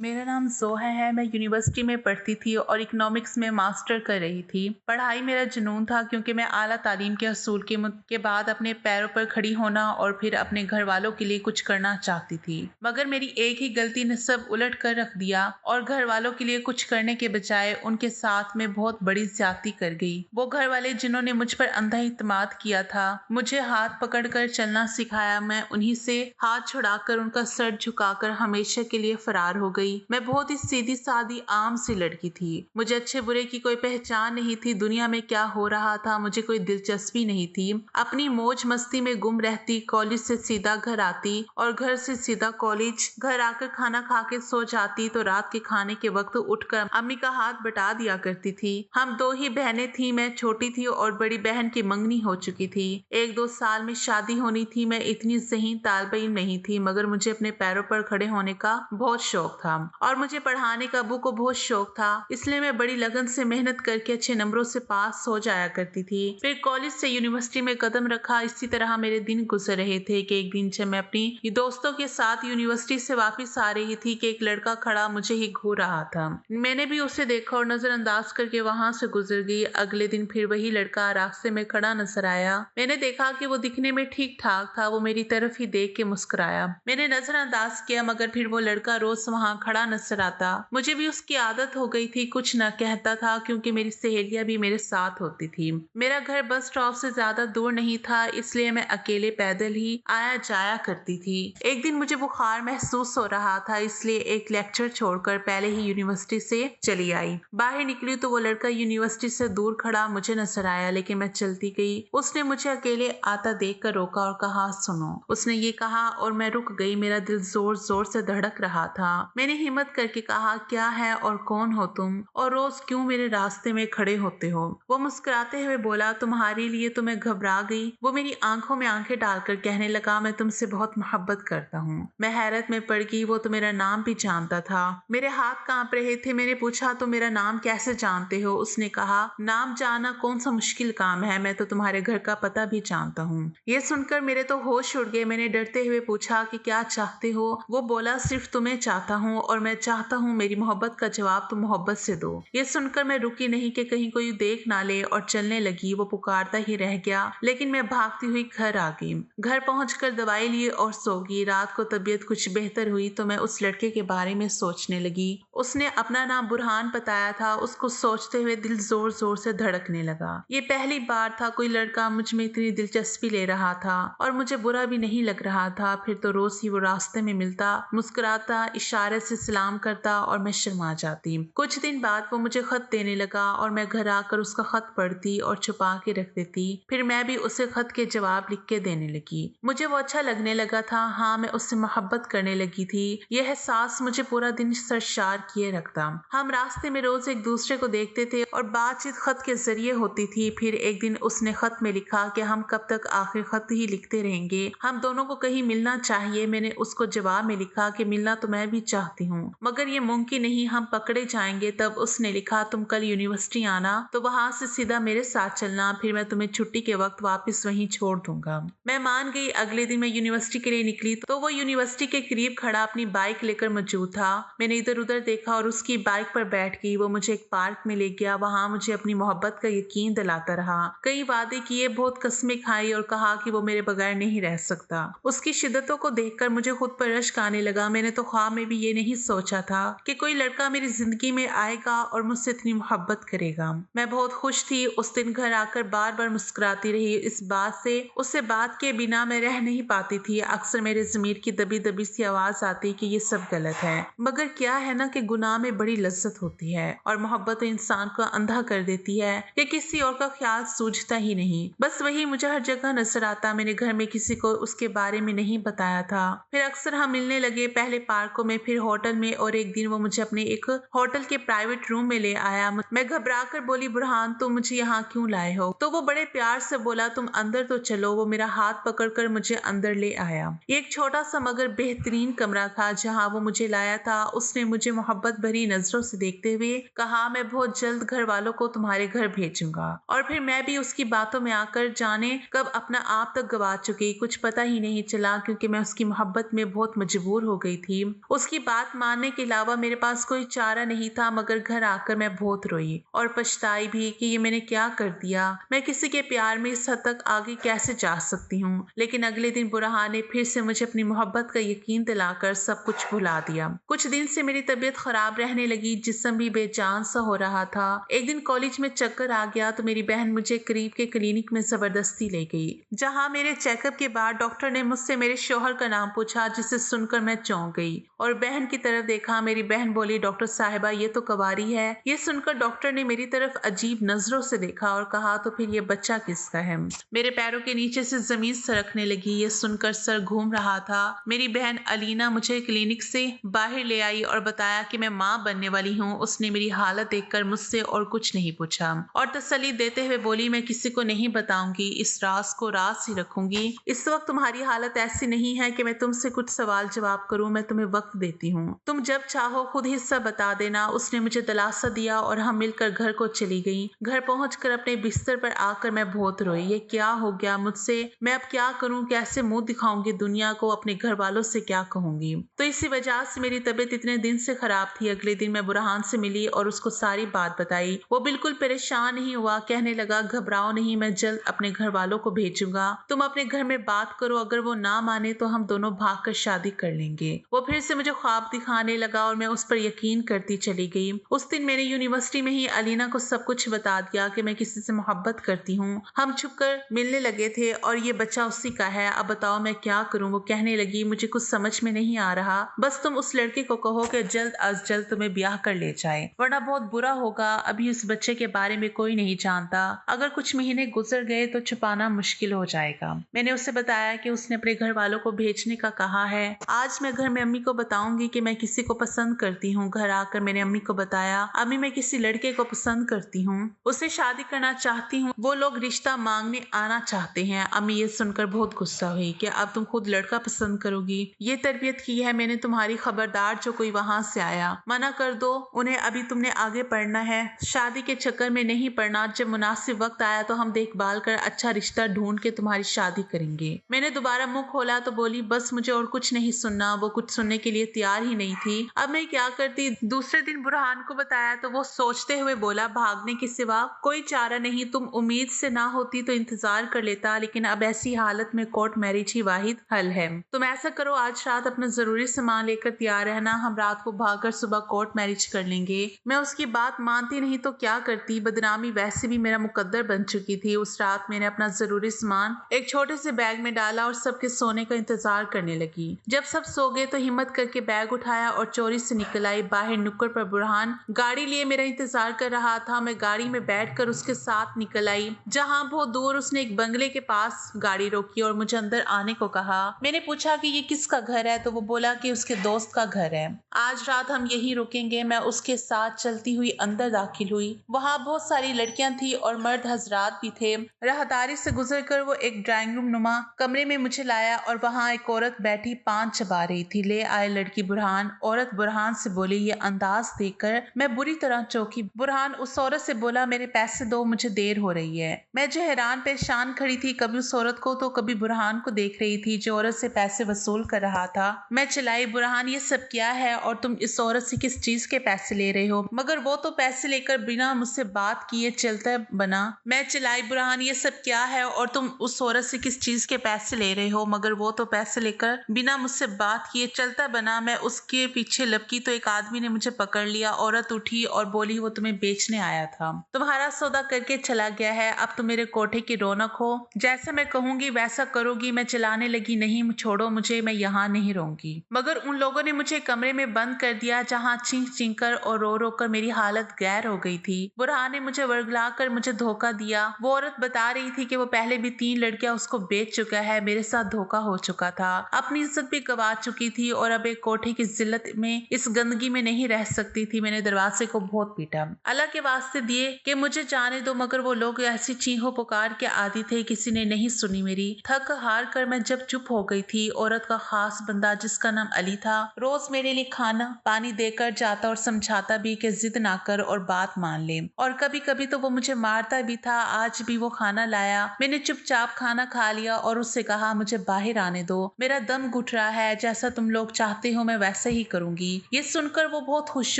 मेरा नाम ज़ोहा है। मैं यूनिवर्सिटी में पढ़ती थी और इकोनॉमिक्स में मास्टर कर रही थी। पढ़ाई मेरा जुनून था क्योंकि मैं आला तालीम के असूल के बाद अपने पैरों पर खड़ी होना और फिर अपने घर वालों के लिए कुछ करना चाहती थी। मगर मेरी एक ही गलती ने सब उलट कर रख दिया और घर वालों के लिए कुछ करने के बजाय उनके साथ में बहुत बड़ी ज्यादती कर गई। वो घर वाले जिन्होंने मुझ पर अंधा इत्मीनान किया था, मुझे हाथ पकड़कर चलना सिखाया, मैं उन्हीं से हाथ छुड़ाकर उनका सर झुकाकर हमेशा के लिए फरार हो गई। मैं बहुत ही सीधी सादी आम सी लड़की थी। मुझे अच्छे बुरे की कोई पहचान नहीं थी। दुनिया में क्या हो रहा था मुझे कोई दिलचस्पी नहीं थी। अपनी मौज मस्ती में गुम रहती, कॉलेज से सीधा घर आती और घर से सीधा कॉलेज। घर आकर खाना खा के सो जाती तो रात के खाने के वक्त उठकर अम्मी का हाथ बटा दिया करती थी। हम दो ही बहनें थी, मैं छोटी थी और बड़ी बहन की मंगनी हो चुकी थी। 1-2 साल में शादी होनी थी। मैं इतनी ज़हीन तालिब इल्म नहीं थी, मगर मुझे अपने पैरों पर खड़े होने का बहुत शौक था और मुझे पढ़ाने का अब्बू को बहुत शौक था। इसलिए मैं बड़ी लगन से मेहनत करके अच्छे नंबरों से पास हो जाया करती थी। फिर कॉलेज से यूनिवर्सिटी में कदम रखा। इसी तरह मेरे दिन गुजर रहे थे कि एक दिन जब मैं अपनी दोस्तों के साथ यूनिवर्सिटी से वापस आ रही थी कि एक लड़का खड़ा मुझे ही घूर रहा था। मैंने भी उसे देखा और नजरअंदाज करके वहां से गुजर गई। अगले दिन फिर वही लड़का रास्ते में खड़ा नजर आया। मैंने देखा कि वो दिखने में ठीक ठाक था। वो मेरी तरफ ही देख के मुस्कुराया। मैंने नजरअंदाज किया, मगर फिर वो लड़का रोज वहां खड़ा नजर आता। मुझे भी उसकी आदत हो गई थी। कुछ न कहता था क्योंकि मेरी सहेलियां भी मेरे साथ होती थी। मेरा घर बस स्टॉप से ज्यादा दूर नहीं था, इसलिए मैं अकेले पैदल ही आया जाया करती थी। एक दिन मुझे बुखार महसूस हो रहा था, इसलिए एक लेक्चर छोड़कर पहले ही यूनिवर्सिटी से चली आई। बाहर निकली तो वो लड़का यूनिवर्सिटी से दूर खड़ा मुझे नजर आया, लेकिन मैं चलती गई। उसने मुझे अकेले आता देखकर रोका और कहा, सुनो। उसने ये कहा और मैं रुक गई। मेरा दिल जोर जोर से धड़क रहा था। मैंने हिम्मत करके कहा, क्या है और कौन हो तुम और रोज क्यों मेरे रास्ते में खड़े होते हो? वो मुस्कुराते हुए बोला, तुम्हारे लिए तो मैं घबरा गई। वो मेरी आंखों में आंखें डालकर कहने लगा, मैं तुमसे बहुत मोहब्बत करता हूँ। मैं हैरत में पड़ गई। वो तो मेरा नाम भी जानता था। मेरे हाथ कांप रहे थे। मैंने पूछा, तो मेरा नाम कैसे जानते हो? उसने कहा, नाम जानना कौन सा मुश्किल काम है, मैं तो तुम्हारे घर का पता भी जानता हूँ। ये सुनकर मेरे तो होश उड़ गए। मैंने डरते हुए पूछा कि क्या चाहते हो? वो बोला, सिर्फ तुम्हें चाहता हूँ और मैं चाहता हूँ मेरी मोहब्बत का जवाब तुम मोहब्बत से दो। ये सुनकर मैं रुकी नहीं कि कहीं कोई देख ना ले और चलने लगी। वो पुकारता ही रह गया, लेकिन मैं भागती हुई घर आ गई। घर पहुंचकर दवाई लिए और सो गई। रात को तबीयत कुछ बेहतर हुई तो मैं उस लड़के के बारे में सोचने लगी। उसने अपना नाम बुरहान बताया था। उसको सोचते हुए दिल जोर जोर से धड़कने लगा। ये पहली बार था कोई लड़का मुझ में इतनी दिलचस्पी ले रहा था और मुझे बुरा भी नहीं लग रहा था। फिर तो रोज ही वो रास्ते में मिलता, मुस्कुराता, इशारे से सलाम करता और मैं शर्मा जाती। कुछ दिन बाद वो मुझे खत देने लगा और मैं घर आकर उसका खत पढ़ती और छुपा के रख देती। फिर मैं भी उसे खत के जवाब लिख के देने लगी। मुझे वो अच्छा लगने लगा था। हाँ, मैं उससे मोहब्बत करने लगी थी। यह एहसास मुझे पूरा दिन सरशार किए रखता। हम रास्ते में रोज एक दूसरे को देखते थे और बातचीत खत के जरिए होती थी। फिर एक दिन उसने खत में लिखा कि हम कब तक आखिर खत ही लिखते रहेंगे, हम दोनों को कहीं मिलना चाहिए। मैंने उसको जवाब में लिखा कि मिलना तो मैं भी चाहती हूँ, मगर ये मुमकिन नहीं, हम पकड़े जाएंगे। तब उसने लिखा, तुम कल यूनिवर्सिटी आना तो वहां से सीधा मेरे साथ चलना, फिर मैं तुम्हें छुट्टी के वक्त वापस वहीं छोड़ दूंगा। मैं मान गई। अगले दिन मैं यूनिवर्सिटी के लिए निकली तो वो यूनिवर्सिटी के करीब खड़ा अपनी बाइक लेकर मौजूद था। मैंने इधर उधर देखा और उसकी बाइक पर बैठ गई। वो मुझे एक पार्क में ले गया। वहां मुझे अपनी मोहब्बत का यकीन दिलाता रहा। कई वादे किए, बहुत कस्में खाई और कहा कि वो मेरे बगैर नहीं रह सकता। उसकी शिद्दतों को देखकर मुझे खुद पर रश्क आने लगा। मैंने तो ख्वाब में भी ये नहीं सोचा था कि कोई लड़का मेरी जिंदगी में आएगा और मुझसे इतनी मोहब्बत करेगा। मैं बहुत खुश थी। उस दिन घर आकर बार बार मुस्कुराती रही। इस बात से उससे बात के बिना मैं रह नहीं पाती थी। अक्सर मेरे ज़मीर की दबी दबी सी आवाज आती कि ये सब गलत है, मगर क्या है ना कि गुनाह में बड़ी लज्जत होती है और मोहब्बत तो इंसान को अंधा कर देती है कि किसी और का ख्याल सूझता ही नहीं। बस वही मुझे हर जगह नजर आता। मैंने घर में किसी को उसके बारे में नहीं बताया था। फिर अक्सर हम मिलने लगे, पहले पार्कों में, फिर होटल में, और एक दिन वो मुझे अपने एक होटल के प्राइवेट रूम में ले आया। मैं घबरा कर बोली, बुरहान तुम मुझे यहाँ क्यों लाए हो? तो वो बड़े प्यार से बोला, तुम अंदर तो चलो। वो मेरा हाथ पकड़कर मुझे अंदर ले आया। एक छोटा सा मगर बेहतरीन कमरा था जहाँ वो मुझे लाया था। उसने मुझे मोहब्बत भरी नजरों से देखते हुए कहा, मैं बहुत जल्द घर वालों को तुम्हारे घर भेजूंगा। और फिर मैं भी उसकी बातों में आकर जाने कब अपना आप तक गवा चुकी। कुछ पता ही नहीं चला क्योंकि मैं उसकी मोहब्बत में बहुत मजबूर हो गई थी। उसकी बात बात मानने के अलावा मेरे पास कोई चारा नहीं था, मगर घर आकर मैं बहुत रोई और पछताई भी कि ये मैंने क्या कर दिया। मैं किसी के प्यार में इस हद तक आगे कैसे जा सकती हूँ। लेकिन अगले दिन बुरहान ने फिर से मुझे अपनी मोहब्बत का यकीन दिलाकर सब कुछ भुला दिया। कुछ दिन से मेरी तबीयत खराब रहने लगी, जिस्म भी बेजान सा हो रहा था। एक दिन कॉलेज में चक्कर आ गया तो मेरी बहन मुझे करीब के क्लिनिक में जबरदस्ती ले गई, जहाँ मेरे चेकअप के बाद डॉक्टर ने मुझसे मेरे शोहर का नाम पूछा, जिसे सुनकर मैं चौंक गई और बहन की तरफ देखा। मेरी बहन बोली, डॉक्टर साहिबा ये तो कवारी है। ये सुनकर डॉक्टर ने मेरी तरफ अजीब नजरों से देखा और कहा, तो फिर ये बच्चा किसका है। मेरे पैरों के नीचे से जमीन सरकने लगी। ये सुनकर सर घूम रहा था। मेरी बहन अलीना मुझे क्लिनिक से बाहर ले आई और बताया कि मैं माँ बनने वाली हूँ। उसने मेरी हालत देखकर मुझसे और कुछ नहीं पूछा और तसल्ली देते हुए बोली, मैं किसी को नहीं बताऊंगी, इस राज को राज ही रखूंगी। इस वक्त तुम्हारी हालत ऐसी नहीं है कि मैं तुमसे कुछ सवाल जवाब करूं। मैं तुम्हें वक्त देती हूँ, तुम जब चाहो खुद हिस्सा बता देना। उसने मुझे दिलासा दिया और हम मिलकर घर को चली गई। घर पहुंचकर अपने बिस्तर पर आकर मैं बहुत रोई। ये क्या हो गया मुझसे? मैं अब क्या करूं? कैसे मुंह दिखाऊंगी दुनिया को? अपने घर वालों से क्या कहूंगी? तो इसी वजह से मेरी तबीयत इतने दिन से खराब थी। अगले दिन मैं बुरहान से मिली और उसको सारी बात बताई। वो बिल्कुल परेशान नहीं हुआ, कहने लगा, घबराओ नहीं, मैं जल्द अपने घर वालों को भेजूंगा। तुम अपने घर में बात करो, अगर वो ना माने तो हम दोनों भागकर शादी कर लेंगे। वो फिर से मुझे ख्वाब दिखाने लगा और मैं उस पर यकीन करती चली गई। उस दिन मैंने यूनिवर्सिटी में ही अलीना को सब कुछ बता दिया कि मैं किसी से मोहब्बत करती हूँ। हम छुपकर मिलने लगे थे और ये बच्चा उसी का है। अब बताओ मैं क्या करूँ? वो कहने लगी, मुझे कुछ समझ में नहीं आ रहा। बस तुम उस लड़के को कहो कि जल्द अज जल्द तुम्हें ब्याह कर ले जाए, वरना बहुत बुरा होगा। अभी उस बच्चे के बारे में कोई नहीं जानता। अगर कुछ महीने गुजर गए तो छुपाना मुश्किल हो जाएगा। मैंने उसे बताया कि उसने अपने घर वालों को भेजने का कहा है। आज मैं घर में अम्मी को बताऊंगी कि मैं किसी को पसंद करती हूँ। घर आकर मैंने अम्मी को बताया, अम्मी मैं किसी लड़के को पसंद करती हूँ, उससे शादी करना चाहती हूँ। वो लोग रिश्ता मांगने आना चाहते हैं। अम्मी ये सुनकर बहुत गुस्सा हुई कि अब तुम खुद लड़का पसंद करोगी? ये तरबियत की है मैंने तुम्हारी। खबरदार जो कोई वहां से आया, मना कर दो उन्हें। अभी तुमने आगे पढ़ना है, शादी के चक्कर में नहीं पड़ना। जब मुनासिब वक्त आया तो हम देखभाल कर अच्छा रिश्ता ढूंढ के तुम्हारी शादी करेंगे। मैंने दोबारा मुंह खोला तो बोली, बस मुझे और कुछ नहीं सुनना। वो कुछ सुनने के लिए तैयार ही नहीं थी। अब मैं क्या करती? दूसरे दिन बुरहान को बताया तो वो सोचते हुए बोला, भागने के सिवा कोई चारा नहीं। तुम उम्मीद से ना होती तो इंतजार कर लेता, लेकिन अब ऐसी हालत में कोर्ट मैरिज ही वाहिद हल है। तुम ऐसा करो, आज रात अपना जरूरी सामान लेकर तैयार रहना। हम रात को भागकर सुबह कोर्ट मैरिज कर लेंगे। मैं उसकी बात मानती नहीं तो क्या करती? बदनामी वैसे भी मेरा मुकद्दर बन चुकी थी। उस रात मैंने अपना जरूरी सामान एक छोटे से बैग में डाला और सबके सोने का इंतजार करने लगी। जब सब सो गए तो हिम्मत करके बैग उठाया और चोरी से निकल आई। बाहर नुक्कड़ पर बुरहान गाड़ी लिए मेरा इंतजार कर रहा था। मैं गाड़ी में बैठकर उसके साथ निकल आई, जहाँ बहुत दूर उसने एक बंगले के पास गाड़ी रोकी और मुझे अंदर आने को कहा। मैंने पूछा कि ये किसका घर है, तो वो बोला कि उसके दोस्त का घर है, आज रात हम यहीं रुकेंगे। मैं उसके साथ चलती हुई अंदर दाखिल हुई। वहाँ बहुत सारी लड़कियां थी और मर्द हजरात भी थे। राहदारी से गुजरकर वो एक ड्राइंग रूम नुमा कमरे में मुझे लाया और वहाँ एक औरत बैठी पान चबा रही थी। ले आए लड़की बुरहान। औरत बुरहान से बोली। ये अंदाज देखकर मैं बुरी तरह चौंकी। बुरहान उस औरत से बोला, मेरे पैसे दो, मुझे देर हो रही है। मैं जो हैरान परेशान खड़ी थी, कभी उस औरत को तो कभी बुरहान को देख रही थी जो औरत से पैसे वसूल कर रहा था। मैं चिल्लाई, बुरहान ये सब क्या है और तुम इस औरत से किस चीज के पैसे ले रहे हो? मगर वो तो पैसे लेकर बिना मुझसे बात किए चलता बना। मैं चिल्लाई, बुरहान ये सब क्या है और तुम उस औरत से किस चीज के पैसे ले रहे हो? मगर वो तो पैसे लेकर बिना मुझसे बात किए चलता बना। मैं उसके पीछे लपकी तो एक आदमी ने मुझे पकड़ लिया। औरत उठी और बोली, वो तुम्हें बेचने आया था, तुम्हारा सौदा करके चला गया है। अब तुम मेरे कोठे की रौनक हो, जैसा मैं कहूंगी वैसा करोगी। मैं चिल्लाने लगी, नहीं छोड़ो मुझे, मैं यहाँ नहीं रहूंगी। मगर उन लोगों ने मुझे कमरे में बंद कर दिया, जहाँ चीख चीख कर और रो रो कर मेरी हालत गैर हो गई थी। बुरहान ने मुझे वर्गला कर मुझे धोखा दिया। वो औरत बता रही थी कि वो पहले भी 3 लड़कियां उसको बेच चुका है। मेरे साथ धोखा हो चुका था, अपनी इज्जत भी गवा चुकी थी और अब एक कोठे की जिल्लत में इस गंदगी में नहीं रह सकती थी। मैंने दरवाजे को बहुत पीटा, अल्लाह के वास्ते दिए कि मुझे जाने दो। मगर वो लोग ऐसी चीखों पुकार के आदी थे, किसी ने नहीं सुनी मेरी। थक हार कर मैं जब चुप हो गई थी, औरत का खास बंदा जिसका नाम अली था रोज मेरे लिए खाना पानी देकर जाता और समझाता भी कि जिद ना कर और बात मान ले, और कभी कभी तो वो मुझे मारता भी था। आज भी वो खाना लाया, मैंने चुपचाप खाना खा लिया और उससे कहा, मुझे बाहर आने दो, मेरा दम घुट रहा है। जैसा तुम लोग चाहते चाहते हो मैं वैसा ही करूंगी। ये सुनकर वो बहुत खुश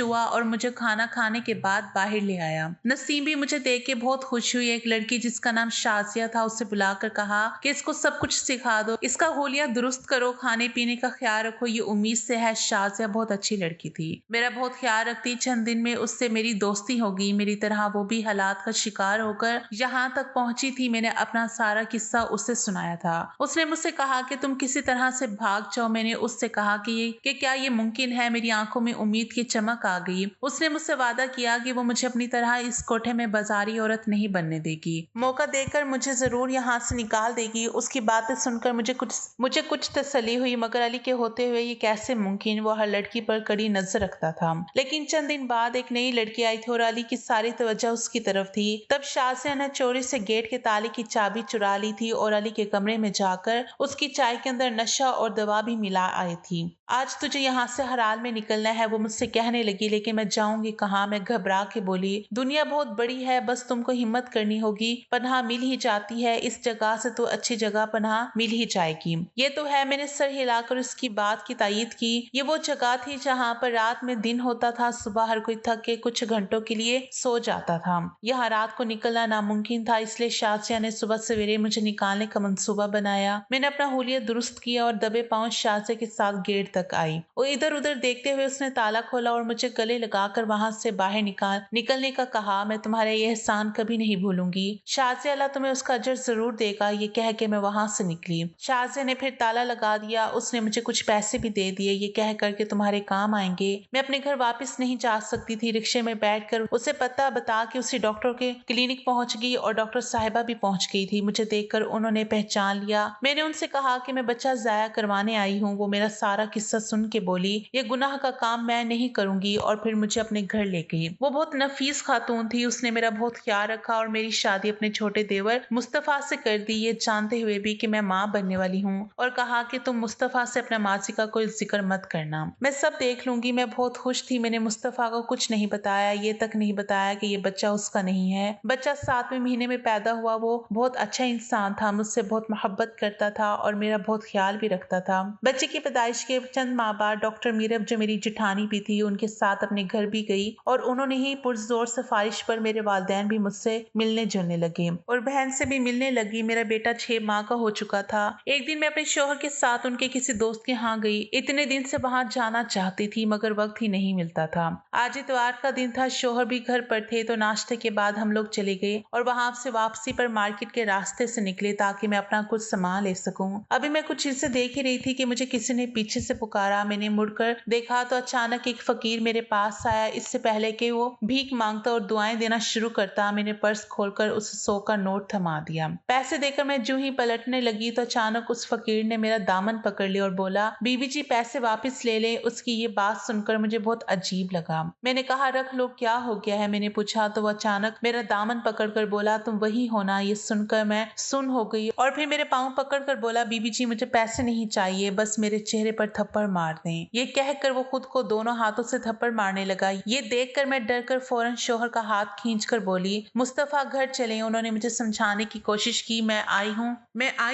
हुआ और मुझे खाना खाने के बाद बाहर ले आया। नसीम भी मुझे देख के बहुत खुश हुई। एक लड़की जिसका नाम शाजिया था उसे बुलाकर कहा कि इसको सब कुछ सिखा दो, इसका होलिया दुरुस्त करो, खाने पीने का ख्याल रखो, ये उम्मीद से है। शाजिया बहुत अच्छी लड़की थी, मेरा बहुत ख्याल रखती। चंद दिन में उससे मेरी दोस्ती हो गई। मेरी तरह वो भी हालात का शिकार होकर यहाँ तक पहुंची थी। मैंने अपना सारा किस्सा उसे सुनाया था। उसने मुझसे कहा कि तुम किसी तरह से भाग जाओ। मैंने उससे कहा कि क्या ये मुमकिन है। मेरी आंखों में उम्मीद की चमक आ गई। उसने मुझसे वादा किया कि वो मुझे अपनी तरह इस कोठे में बाजारी औरत नहीं बनने देगी, मौका देकर मुझे जरूर यहाँ से निकाल देगी। उसकी बातें सुनकर मुझे कुछ तसल्ली हुई, मगर अली के होते हुए ये कैसे मुमकिन। वो हर लड़की पर कड़ी नजर रखता था। लेकिन चंद दिन बाद एक नई लड़की आई थी और अली की सारी तवज्जो उसकी तरफ थी। तब शाजिया ने चोरी से गेट के ताले की चाबी चुरा ली थी और अली के कमरे में जाकर उसकी चाय के अंदर नशा और दवा भी मिला आई थी। आज तुझे यहाँ से हर हाल में निकलना है, वो मुझसे कहने लगी। लेकिन मैं जाऊंगी कहाँ? मैं घबरा के बोली। दुनिया बहुत बड़ी है, बस तुमको हिम्मत करनी होगी। पनाह मिल ही जाती है, इस जगह से तो अच्छी जगह पनाह मिल ही जाएगी। ये तो है। मैंने सर हिलाकर उसकी बात की तायीद की। ये वो जगह थी जहाँ पर रात में दिन होता था, सुबह हर कोई थक के कुछ घंटों के लिए सो जाता था। यहाँ रात को निकलना नामुमकिन था, इसलिए शाजिया ने सुबह सवेरे मुझे निकालने का मंसूबा बनाया। मैंने अपना हुलिया दुरुस्त किया और दबे पांव शाजिया के साथ गेट तक आई। वो इधर उधर देखते हुए उसने ताला खोला और मुझे गले लगाकर वहां से बाहर निकलने का कहा। मैं तुम्हारा ये एहसान कभी नहीं भूलूंगी। शाजिया, अल्लाह तुम्हें उसका अजर जरूर देगा। ये कह के मैं वहां से निकली। शाजिया ने फिर ताला लगा दिया। उसने मुझे कुछ पैसे भी दे दिए, ये कह करके तुम्हारे काम आएंगे। मैं अपने घर वापस नहीं जा सकती थी। रिक्शे में बैठकर उसे पता बता के उसी डॉक्टर के क्लिनिक पहुंच गई और डॉक्टर साहिबा भी पहुंच गई थी। मुझे देखकर उन्होंने पहचान लिया। मैंने उनसे कहा कि मैं बच्चा जाया करवाने आई हूँ। वो मेरा सारा किस्सा सुन के बोली, ये गुनाह का काम मैं नहीं करूंगी, और फिर मुझे अपने घर ले गई। वो बहुत नफीस खातून थी। उसने मेरा बहुत ख्याल रखा और मेरी शादी अपने छोटे देवर मुस्तफा से कर दी, ये जानते हुए भी कि मैं माँ बनने वाली हूँ, और कहा कि तुम मुस्तफा से अपना मासी का कोई जिक्र मत करना, मैं सब देख लूंगी। मैं बहुत खुश थी। मैंने मुस्तफा को कुछ नहीं बताया, ये तक नहीं बताया कि ये बच्चा उसका नहीं है। बच्चा 7वें महीने में पैदा हुआ। वो बहुत अच्छा इंसान था, मुझसे बहुत मोहब्बत करता था और मेरा बहुत ख्याल भी रखता था। बच्चे की पैदाइश के चंद माह बाद डॉक्टर मीरब, जो मेरी जिठानी भी थी, उनके साथ अपने घर भी गई और उन्होंने ही पुरजोर सिफारिश पर मेरे वालिदैन भी मुझसे मिलने जुलने लगे और बहन से भी मिलने लगी। मेरा बेटा 6 माह का हो चुका था। एक दिन मैं अपने शोहर के साथ उनके किसी दोस्त के यहाँ गई। इतने दिन से वहां जाना चाहती थी मगर वक्त ही नहीं मिलता था। आज इतवार का दिन था, शोहर भी घर पर थे, तो नाश्ते के बाद हम लोग चले गए और वहां से वापसी पर मार्केट के रास्ते से निकले ताकि मैं अपना कुछ सामान ले सकूं। अभी मैं कुछ चीजें देख ही रही थी कि मुझे किसी ने पीछे से पुकारा। मैंने मुड़कर देखा तो अचानक एक फकीर मेरे पास आया। इससे पहले कि वो भीख मांगता और दुआएं देना शुरू करता, मैंने पर्स खोलकर उसे 100 का नोट थमा दिया। पैसे देकर मैं जो ही पलटने लगी तो अचानक उस फकीर ने मेरा दामन पकड़ लिया और बोला, बीबी जी पैसे वापस ले ले। उसकी ये बात सुनकर मुझे बहुत अजीब लगा। मैंने कहा, रख लो, क्या हो गया है? मैंने पूछा तो वो अचानक मेरा दामन पकड़कर बोला, तुम वही होना। ये सुनकर मैं सुन हो गई और फिर मेरे पाँव पकड़कर बोला, बीबी जी मुझे पैसे नहीं चाहिए, बस मेरे चेहरे पर थप्पड़ मार दें। ये कहकर वो खुद को दोनों हाथों से थप्पड़ मारने लगा। ये देखकर मैं डर कर फौरन शोहर का हाथ खींचकर बोली, मुस्तफा घर चले। उन्होंने मुझे समझाने की कोशिश की, मैं आई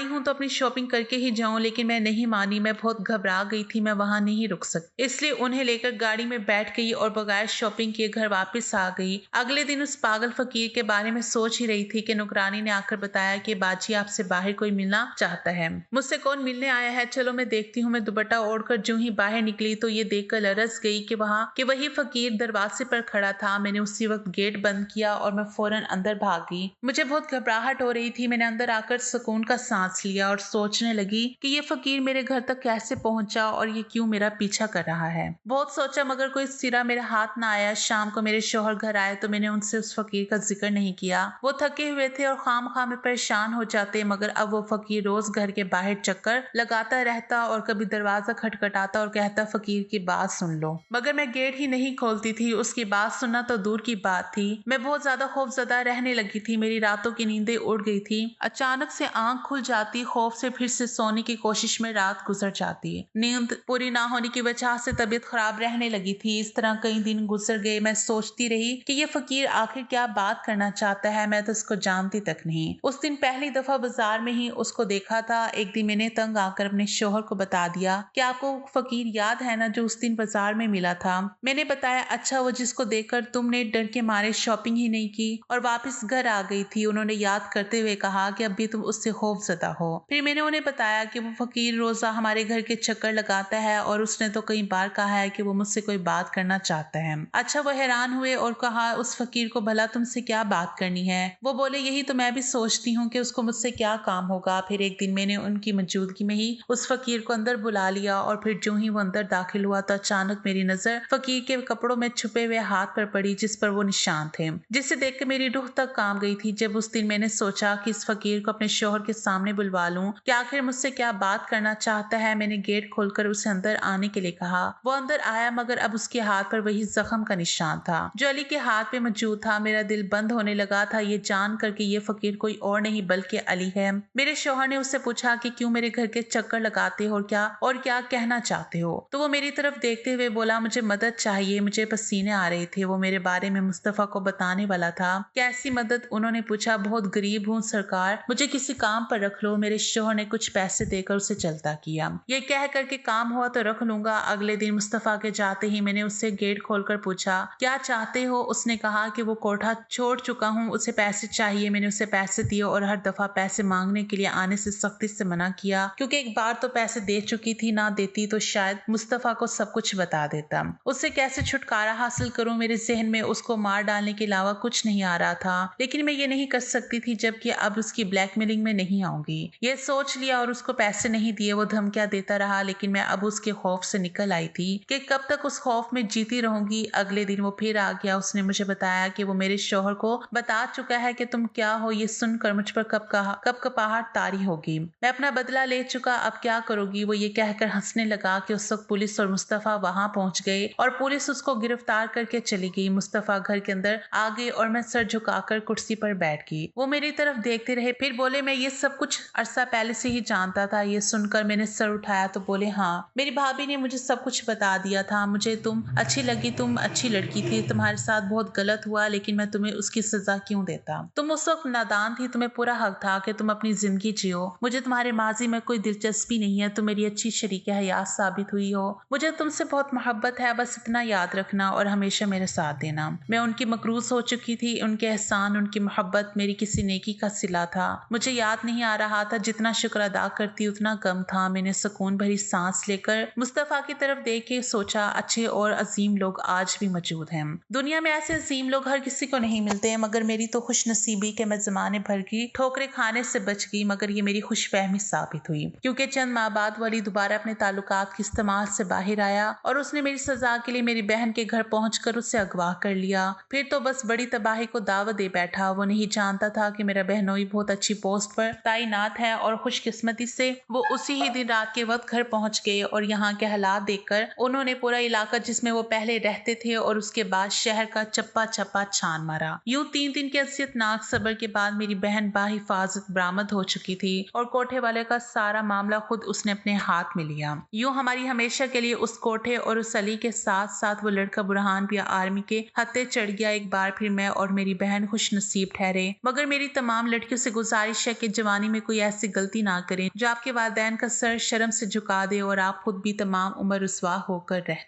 हूँ तो अपनी शॉपिंग करके ही जाऊं, लेकिन मैं नहीं मानी। मैं बहुत घबरा गई थी, मैं वहां नहीं रुक सकती, इसलिए उन्हें लेकर गाड़ी में बैठ गई और बगैर शॉपिंग किए घर वापस आ गई। अगले दिन उस पागल फकीर के बारे में सोच ही रही थी कि नौकरानी ने आकर बताया कि बाजी आपसे बाहर कोई मिलना चाहता है। मुझसे कौन मिलने आया है? चलो मैं देखती हूँ। मैं दुपट्टा ओढ़कर जो ही बाहर निकली तो ये देखकर लरस गई कि वही फकीर दरवाजे पर खड़ा था। मैंने उसी वक्त गेट बंद किया और मैं फौरन अंदर भागी। मुझे बहुत घबराहट हो रही थी। मैंने अंदर आकर सुकून का सांस लिया और सोचने लगी कि ये फकीर मेरे घर तक कैसे पहुंचा और ये क्यों मेरा पीछा कर रहा है। बहुत सोचा मगर कोई सिरा मेरे हाथ ना आया। शाम को मेरे शौहर घर आए तो मैंने उनसे उस फकीर का जिक्र नहीं किया। वो थके हुए थे और खामखा में परेशान हो जाते, मगर अब वो फकीर रोज घर के बाहर चक्कर लगाता रहता और कभी दरवाजा खटखटाता और कहता, फकीर की बात सुन लो, मगर मैं गेट ही नहीं खोलती थी। उसकी बात सुनना तो दूर की बात थी। मैं बहुत ज्यादा खौफजदा रहने लगी थी। मेरी रातों की नींदें उड़ गई थी। अचानक से आंख खुल जाती, खौफ से फिर से सोने की कोशिश में रात गुजर जाती। नींद पूरी ना होने की वजह से तबीयत खराब रहने लगी थी। इस तरह कई दिन गुजर गए। मैं सोचती रही कि ये फकीर आखिर क्या बात करना चाहता है। मैं तो उसको जानती तक नहीं। उस दिन पहली दफा बाजार में ही उसको देखा था। एक दिन मैंने तंग आकर अपने शोहर को बता दिया कि आपको वो फकीर याद है ना जो उस दिन बाजार में मिला था? मैंने बताया, अच्छा वो जिसको देखकर तुमने डर के मारे शॉपिंग ही नहीं की और वापस घर आ गई थी। उन्होंने याद करते हुए कहा कि अब भी तुम उससे खौफजदा हो। फिर मैंने उन्हें बताया कि वो फकीर रोजा हमारे घर के चक्कर लगाता है और उसने तो कई बार कहा है कि वो मुझसे कोई बात करना चाहता है। अच्छा, वो हैरान हुए और कहा, उस फकीर को भला तुमसे क्या बात करनी है? वो बोले, यही तो मैं भी सोचती हूँ कि उसको मुझसे क्या काम होगा। फिर एक दिन मैंने उनकी मौजूदगी में ही उस फकीर को अंदर बुला लिया और फिर जो ही वो अंदर दाखिल हुआ तो अचानक मेरी नजर फकीर के कपड़ों में छुपे हुए हाथ पर पड़ी जिस पर वो निशान थे, जिसे देख के मेरी रूह तक कांप गई थी। जब उस दिन मैंने सोचा कि इस फकीर को अपने शौहर के सामने बुलवा लूं कि आखिर मुझसे क्या बात करना चाहता है, मैंने गेट खोलकर उसे अंदर आने के लिए कहा। वो अंदर आया मगर अब उसके हाथ पर वही जख्म का निशान था जो अली के हाथ पे मौजूद था। मेरा दिल बंद होने लगा था ये जान कर कि ये फकीर कोई और नहीं बल्कि अली है। मेरे शौहर ने उससे पूछा कि क्यों मेरे घर के चक्कर लगाते हो और क्या कहना चाहते हो? तो वो मेरी तरफ देखते हुए बोला, मुझे मदद चाहिए, मुझे पसीने आ रहे थे। वो मेरे बारे में मुस्तफा को बताने वाला था। कैसी मदद? उन्होंने पूछा। बहुत गरीब हूँ सरकार, मुझे किसी काम पर रख लो। मेरे शौहर ने कुछ पैसे देकर उसे चलता किया। ये कह करके काम हुआ तो रख लूंगा। अगले दिन मुस्तफा के जाते ही मैंने उससे गेट खोलकर पूछा, क्या चाहते हो? उसने कहा कि वो कोठा छोड़ चुका हूँ, उसे पैसे चाहिए। मैंने उसे पैसे दिए और हर दफा पैसे मांगने के लिए आने से सख्ती से मना किया क्योंकि एक बार तो पैसे दे चुकी थी, ना देती तो शायद मुस्तफा को सब कुछ बता देता। उससे कैसे छुटकारा हासिल करूं? मेरे जहन में उसको मार डालने के अलावा कुछ नहीं आ रहा था, लेकिन मैं ये नहीं कर सकती थी जबकि अब उसकी ब्लैकमेलिंग में नहीं आऊंगी। ये सोच लिया और उसको पैसे नहीं दिए। वो धमकियां देता रहा लेकिन मैं अब उसके खौफ से निकल आई थी कि कब तक उस खौफ में जीती रहूंगी। अगले दिन वो फिर आ गया। उसने मुझे बताया कि वो मेरे शौहर को बता चुका है कि तुम क्या हो। ये सुनकर मुझ पर कब कपाहट तारी होगी। मैं अपना बदला ले चुका, अब क्या करोगी? वो ये कहकर हंसने लगा कि उस वक्त पुलिस और मुस्तफा वहां पहुंच गए और पुलिस उसको गिरफ्तार करके चली गई। मुस्तफा घर के अंदर आ गए और मैं सर झुकाकर कुर्सी पर बैठ गई। वो मेरी तरफ देखते रहे, फिर बोले, मैं ये सब कुछ अरसा पहले से ही जानता था। ये सुनकर मैंने सर उठाया तो बोले, हाँ, मेरी भाभी ने मुझे सब कुछ बता दिया था। मुझे तुम अच्छी लगी, तुम अच्छी लड़की थी, तुम्हारे साथ बहुत गलत हुआ लेकिन मैं तुम्हें उसकी सजा क्यों देता? तुम उस वक्त नादान थी, तुम्हें पूरा हक था कि तुम अपनी जिंदगी जियो। मुझे तुम्हारे माजी में कोई दिलचस्पी नहीं है, तुम मेरी अच्छी शरीक हयात साबित हुई हो। मुझे तुमसे बहुत मोहब्बत है, बस इतना याद रखना और हमेशा मेरे साथ देना। मैं उनकी मकरूज हो चुकी थी। उनके एहसान, उनकी मोहब्बत मेरी किसी नेकी का सिला था। मुझे याद नहीं आ रहा था, जितना शुक्र अदा करती उतना कम था। मैंने सुकून भरी सांस लेकर मुस्तफा की तरफ देख के सोचा, अच्छे और अजीम लोग आज भी मौजूद हैं। दुनिया में ऐसे अजीम लोग हर किसी को नहीं मिलते, मगर मेरी तो खुशनसीबी के मैं जमाने भर की ठोकरें खाने से बच गई। मगर ये मेरी खुशफहमी साबित हुई क्योंकि चंद माह बाद वली दोबारा अपने ताल्लुकात के इस्तेमाल से बाहर आया और उसने मेरी सजा के लिए मेरी बहन के घर पहुंचकर उसे अगवा कर लिया। फिर तो बस बड़ी तबाही को दावत दे बैठा। वो नहीं जानता था कि मेरा बहनोई बहुत अच्छी पोस्ट पर तैनात है और खुशकिस्मती से वो उसी ही दिन रात के वक्त घर पहुंच गए और यहाँ के हालात देखकर उन्होंने पूरा इलाका जिसमें वो पहले रहते थे और उसके बाद शहर का चप्पा चप्पा छान मारा। यूं 3 दिन के असियतनाक सब्र के बाद मेरी बहन बाहिफाजत बरामद हो चुकी थी और कोठे वाले का सारा मामला खुद उसने अपने हाथ में लिया। यूं हमारी हमेशा के लिए उस कोठे और उस अली के साथ साथ वो लड़का बुरहान भी आर्मी के हत्थे चढ़ गया। एक बार फिर मैं और मेरी बहन खुश नसीब ठहरे। मगर मेरी तमाम लड़कियों से गुजारिश है कि जवानी में कोई ऐसी गलती ना करें जो आपके वालिदैन का सर शर्म से झुका दे और आप खुद भी तमाम उम्र रुसवा होकर रह